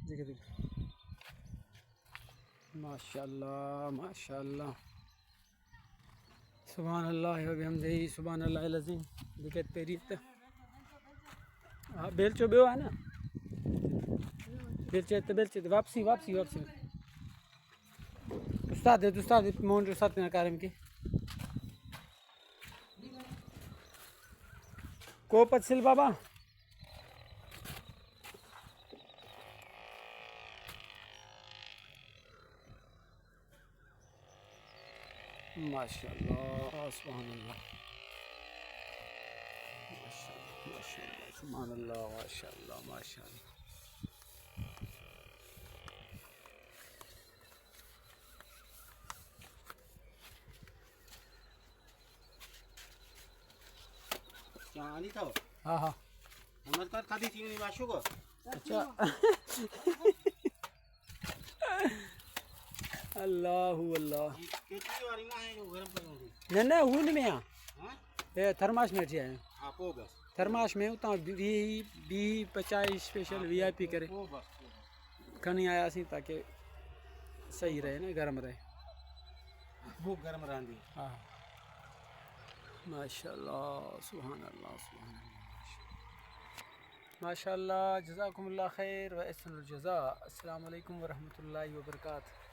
देखिए देखिए, माशाल्लाह माशाल्लाह, सुभान अल्लाह व बिहम्दिही, सुभान अल्लाहिल अज़ीम। देखिए तेरी हाँ बेलचो बेो है ना, बेलचे वापसी वापसी वापसी उस्ताद मोहन उस्ताद के कारम की कोपत सिल बाबा माशाल्लाह सुभान अल्लाह माशाल्लाह माशाल्लाह सुभान अल्लाह माशाल्लाह माशाल्लाह। आनी था हाँ हाँ नमस्कार खाती थी नहीं बाशु को अच्छा अल्लाह अल्लाह कितनी बारी में आए गरम पर होंगी न हुन में आ हां ए थर्मास में जी आयो आप हो बस थर्मास में उता बी 50 स्पेशल वीआईपी करे हो बस खनी आया सी ताकि सही रहे ना गर्म रहे वो गरम रहंदी हाँ माशाल्लाह सुभान अल्लाह सुभान अल्लाह माशाल्लाह जज़ाकुमुल्लाह खैर व अहसनुल जज़ा। अस्सलामु अलैकुम व रहमतुल्लाहि व बरकातहू।